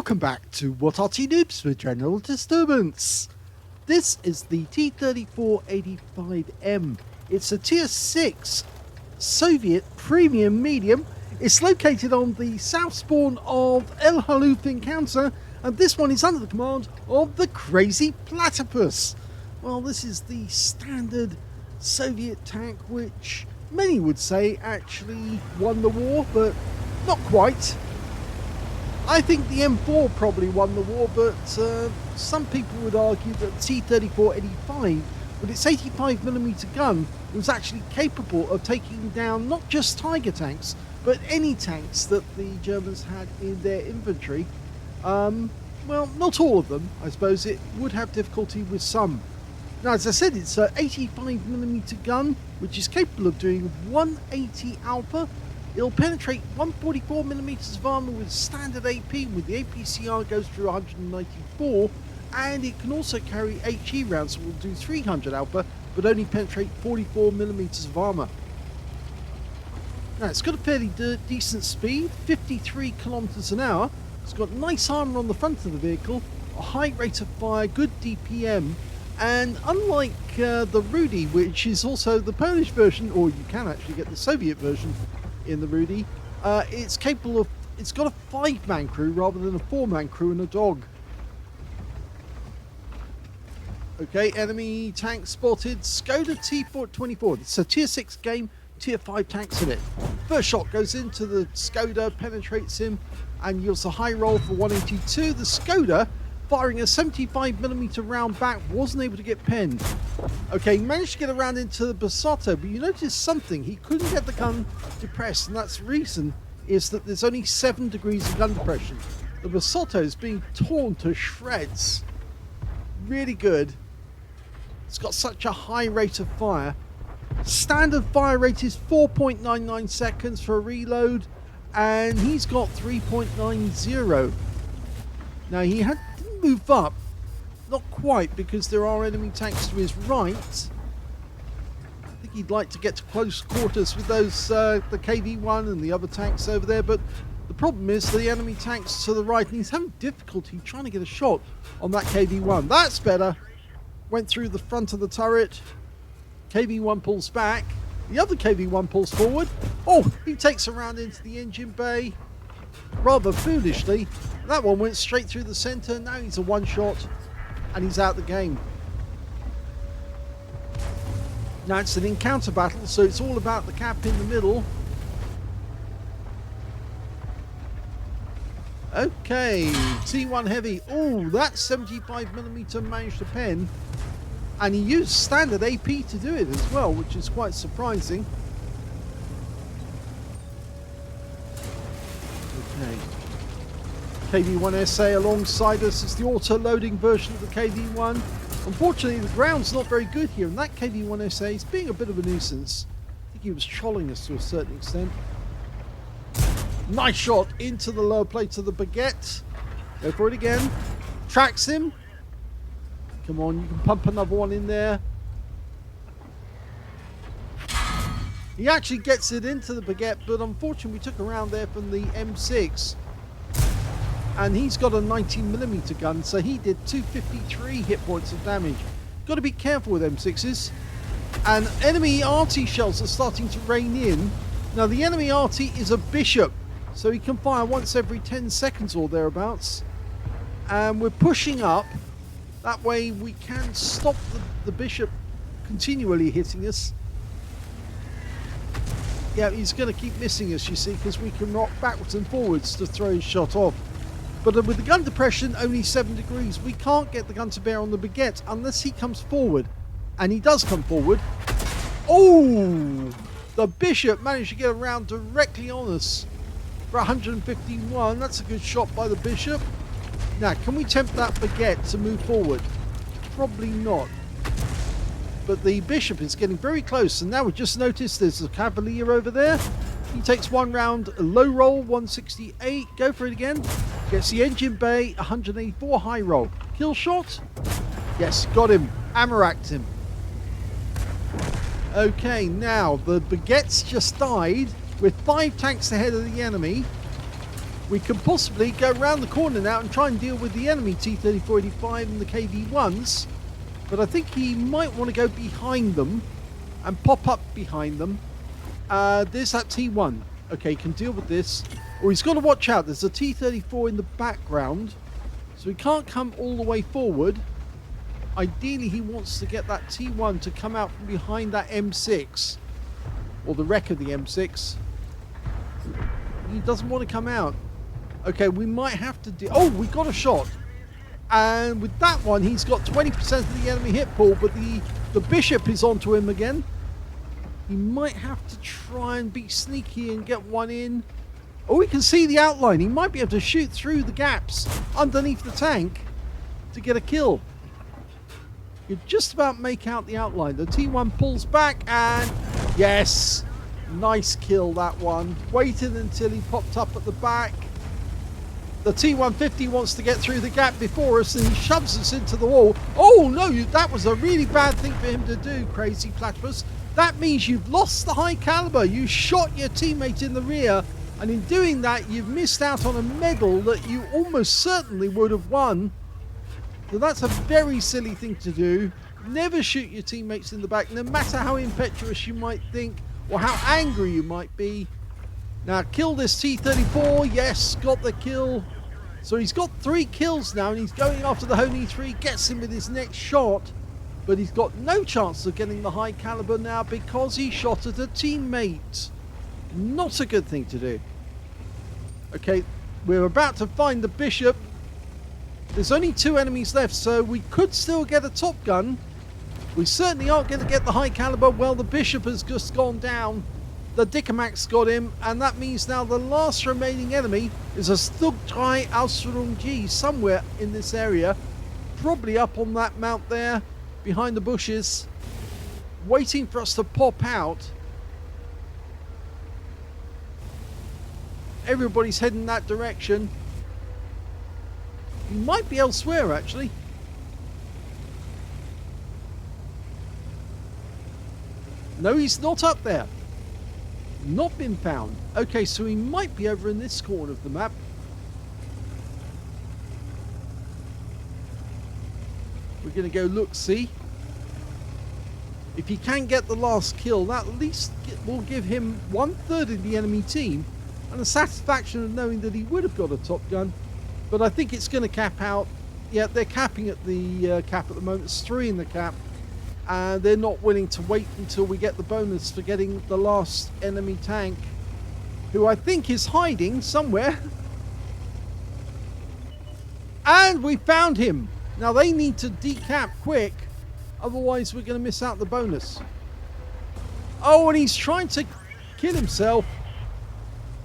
Welcome back to What Are Noobs for General Disturbance. This is the T-34-85M. It's a Tier 6 Soviet premium medium. It's located on the south spawn of Halluf Encounter, and this one is under the command of TheCrazyPlatypus. Well, this is the standard Soviet tank, which many would say actually won the war, but not quite. I think the M4 probably won the war, but some people would argue that T-34-85, with its 85mm gun, was actually capable of taking down not just Tiger tanks, but any tanks that the Germans had in their inventory. Well, not all of them, I suppose. It would have difficulty with some. Now, as I said, it's an 85mm gun, which is capable of doing 180 alpha. It'll penetrate 144mm of armor with standard AP, with the APCR goes through 194, and it can also carry HE rounds, so will do 300 alpha, but only penetrate 44mm of armor. Now, it's got a fairly decent speed, 53 kilometers an hour. It's got nice armor on the front of the vehicle, a high rate of fire, good DPM, and unlike the Rudy, which is also the Polish version, or you can actually get the Soviet version in the Rudy, it's capable of, it's got a 5-man crew rather than a 4-man crew and a dog. Okay, enemy tank spotted. Skoda T-34. It's a tier 6 game, tier 5 tanks in it. First shot goes into the Skoda, penetrates him, and yields a high roll for 182. The Skoda, firing a 75mm round back, wasn't able to get penned. Okay, he managed to get around into the Basotto, but you notice something. He couldn't get the gun depressed, and that's the reason is that there's only 7 degrees of gun depression. The Basotto is being torn to shreds. Really good. It's got such a high rate of fire. Standard fire rate is 4.99 seconds for a reload, and he's got 3.90. Now, he had move up, not quite, because there are enemy tanks to his right. I think he'd like to get to close quarters with those the KV-1 and the other tanks over there, but the problem is the enemy tanks to the right, and he's having difficulty trying to get a shot on that KV-1. That's better. Went through the front of the turret. KV-1 pulls back. The other KV-1 pulls forward. Oh, he takes a round into the engine bay. Rather foolishly, that one went straight through the center. Now he's a one-shot, and he's out the game. Now it's an encounter battle, so it's all about the cap in the middle. Okay, T1 heavy. Oh, that 75mm managed to pen, and he used standard AP to do it as well, which is quite surprising. Okay. KV-1SA alongside us is the auto-loading version of the KV-1. Unfortunately, the ground's not very good here, and that KV-1SA is being a bit of a nuisance. I think he was trolling us to a certain extent. Nice shot into the lower plate of the baguette. Go for it again. Tracks him. Come on, you can pump another one in there. He actually gets it into the baguette, but unfortunately we took a round there from the M6. And he's got a 19mm gun, so he did 253 hit points of damage. Got to be careful with M6s. And enemy Arty shells are starting to rain in. Now the enemy Arty is a bishop, so he can fire once every 10 seconds or thereabouts. And we're pushing up. That way we can stop the bishop continually hitting us. Yeah, he's going to keep missing us, you see, because we can rock backwards and forwards to throw his shot off. But with the gun depression, only 7 degrees, we can't get the gun to bear on the baguette unless he comes forward. And he does come forward. Oh! The bishop managed to get around directly on us for 151. That's a good shot by the bishop. Now, can we tempt that baguette to move forward? Probably not. But the bishop is getting very close, and now we just noticed there's a cavalier over there. He takes one round, a low roll, 168. Go for it again. Gets the engine bay, 184 high roll. Kill shot? Yes, got him. Ammo-racked him. Okay, now the baguette's just died with 5 tanks ahead of the enemy. we can possibly go around the corner now and try and deal with the enemy T-34-85 and the KV-1s. But I think he might want to go behind them and pop up behind them. There's that T1. Okay, can deal with this. Or he's got to watch out. There's a T-34 in the background. So he can't come all the way forward. Ideally, he wants to get that T1 to come out from behind that M6. Or the wreck of the M6. He doesn't want to come out. Okay, we might have to do... Oh, we got a shot. And with that one, he's got 20% of the enemy hit pool, but the Bishop is onto him again. He might have to try and be sneaky and get one in. Oh, we can see the outline. He might be able to shoot through the gaps underneath the tank to get a kill. You just about make out the outline. The T1 pulls back and... Yes! Nice kill, that one. Waited until he popped up at the back. The T-150 wants to get through the gap before us and he shoves us into the wall. Oh no, that was a really bad thing for him to do, Crazy Platypus. That means you've lost the high caliber. You shot your teammate in the rear, and in doing that you've missed out on a medal that you almost certainly would have won. So that's a very silly thing to do. Never shoot your teammates in the back, no matter how impetuous you might think or how angry you might be. Now kill this T-34. Yes, got the kill. So he's got 3 kills now, and he's going after the Honey 3, gets him with his next shot, but he's got no chance of getting the high caliber now because he shot at a teammate. Not a good thing to do. Okay, we're about to find the Bishop. There's only 2 enemies left, so we could still get a top gun. We certainly aren't going to get the high caliber. Well, the Bishop has just gone down. The Dickermax got him, and that means now the last remaining enemy is a Stugdrei somewhere in this area, probably up on that mount there, behind the bushes, waiting for us to pop out. Everybody's heading that direction. He might be elsewhere, actually. No, he's not up there. Not been found. Okay, so he might be over in this corner of the map. We're going to go look, see. If he can get the last kill, that at least will give him 1/3 of the enemy team and the satisfaction of knowing that he would have got a top gun. But I think it's going to cap out. Yeah, they're capping at the cap at the moment. It's 3 in the cap. And they're not willing to wait until we get the bonus for getting the last enemy tank, who I think is hiding somewhere. And we found him. Now they need to decap quick, otherwise we're going to miss out the bonus. Oh, and he's trying to kill himself.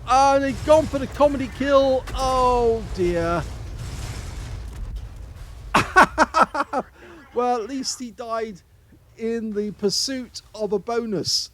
And they've gone for the comedy kill. Oh dear. Well, at least he died in the pursuit of a bonus.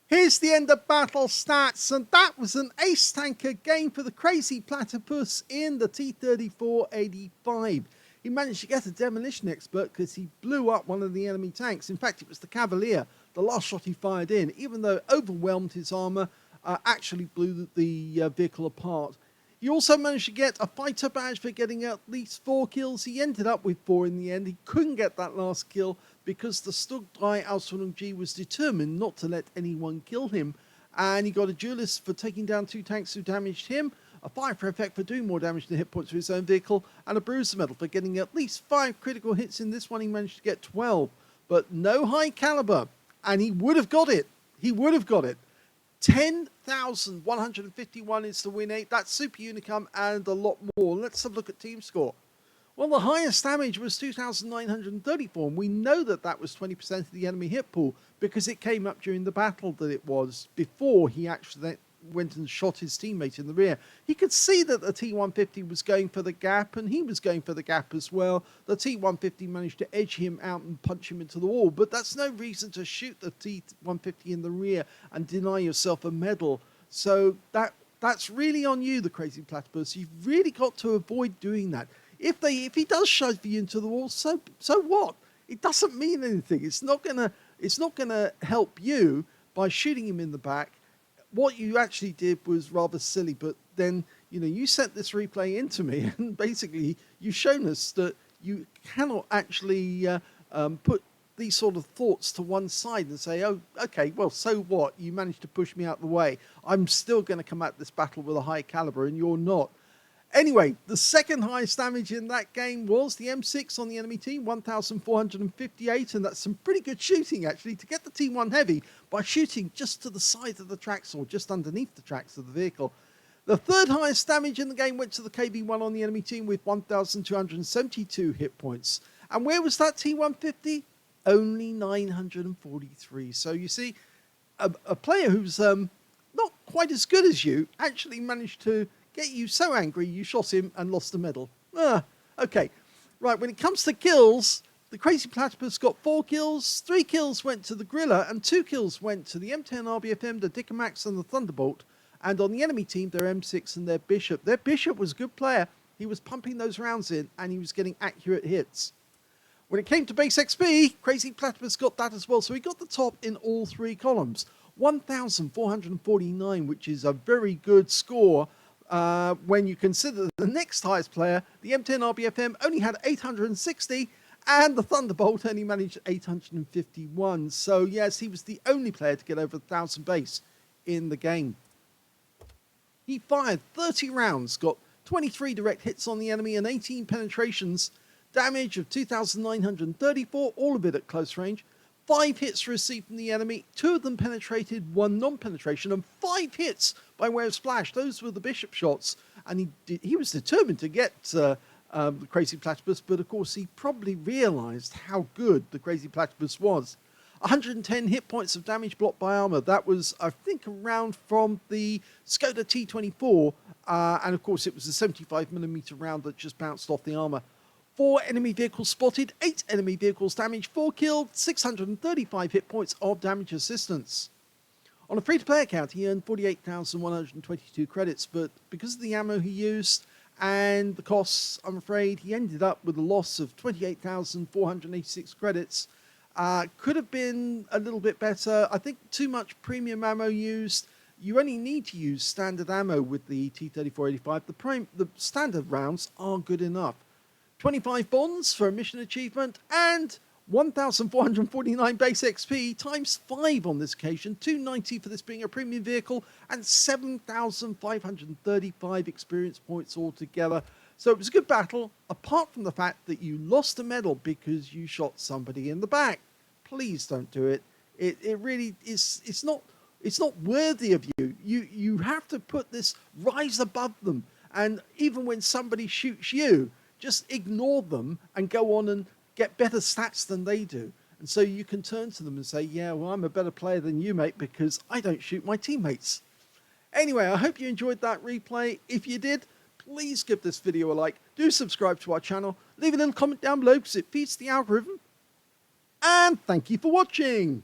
Here's the end of battle stats, and that was an ace tanker game for the Crazy Platypus in the T-34-85. He managed to get a demolition expert because he blew up one of the enemy tanks. In fact, it was the Cavalier, the last shot he fired in, even though it overwhelmed his armor, actually blew the vehicle apart. He also managed to get a fighter badge for getting at least 4 kills. He ended up with 4 in the end. He couldn't get that last kill because the Stugdrei was determined not to let anyone kill him. And he got a duelist for taking down 2 tanks who damaged him, a fire for effect for doing more damage than hit points to his own vehicle, and a bruiser medal for getting at least 5 critical hits. In this one, he managed to get 12, but no high caliber. And he would have got it. He would have got it. 10,151 is the win 8. That's Super Unicum and a lot more. Let's have a look at team score. Well, the highest damage was 2,934, and we know that that was 20% of the enemy hit pool because it came up during the battle that it was before he actually went and shot his teammate in the rear. He could see that the T-150 was going for the gap, and he was going for the gap as well. The T-150 managed to edge him out and punch him into the wall, but that's no reason to shoot the T-150 in the rear and deny yourself a medal. So that's really on you, the Crazy Platypus. You've really got to avoid doing that. If he does shove you into the wall, so what? It doesn't mean anything. It's not gonna help you. by shooting him in the back. What you actually did was rather silly, but then, you know, you sent this replay into me, and basically you've shown us that you cannot actually put these sort of thoughts to one side and say, oh, okay, well, so what? You managed to push me out the way. I'm still going to come at this battle with a high caliber, and you're not. Anyway, the second highest damage in that game was the M6 on the enemy team, 1,458, and that's some pretty good shooting, actually, to get the T1 heavy by shooting just to the side of the tracks or just underneath the tracks of the vehicle. The third highest damage in the game went to the KV-1 on the enemy team with 1,272 hit points. And where was that T150? Only 943. So you see, a player who's not quite as good as you actually managed to get you so angry you shot him and lost the medal. Okay. Right, when it comes to kills, the Crazy Platypus got 4 kills, 3 kills went to the Griller, and 2 kills went to the M10 RBFM, the Dickomax, and the Thunderbolt. And on the enemy team, their M6 and their Bishop. Their Bishop was a good player. He was pumping those rounds in, and he was getting accurate hits. When it came to base XP, Crazy Platypus got that as well, so he got the top in all 3 columns. 1,449, which is a very good score. When you consider the next highest player, the M10 RBFM only had 860, and the Thunderbolt only managed 851. So yes, he was the only player to get over 1,000 base in the game. He fired 30 rounds, got 23 direct hits on the enemy and 18 penetrations, damage of 2,934, all of it at close range. 5 hits received from the enemy, 2 of them penetrated, 1 non-penetration, and 5 hits by way of splash. Those were the Bishop shots, and he was determined to get the Crazy Platypus, but of course he probably realised how good the Crazy Platypus was. 110 hit points of damage blocked by armour. That was, I think, around from the Skoda T-24, and of course it was a 75mm round that just bounced off the armour. 4 enemy vehicles spotted, 8 enemy vehicles damaged, 4 killed, 635 hit points of damage assistance. On a free-to-play account, he earned 48,122 credits, but because of the ammo he used and the costs, I'm afraid he ended up with a loss of 28,486 credits. Could have been a little bit better. I think too much premium ammo used. You only need to use standard ammo with the T-34-85. The standard rounds are good enough. 25 bonds for a mission achievement, and 1,449 base XP times 5 on this occasion, 290 for this being a premium vehicle, and 7,535 experience points altogether. So it was a good battle, apart from the fact that you lost a medal because you shot somebody in the back. Please don't do it. It really is. It's not worthy of you. You have to put this rise above them, and even when somebody shoots you, just ignore them and go on and get better stats than they do. And so you can turn to them and say, yeah, well, I'm a better player than you, mate, because I don't shoot my teammates. Anyway, I hope you enjoyed that replay. If you did, please give this video a like. Do subscribe to our channel. Leave a little comment down below because it feeds the algorithm. And thank you for watching.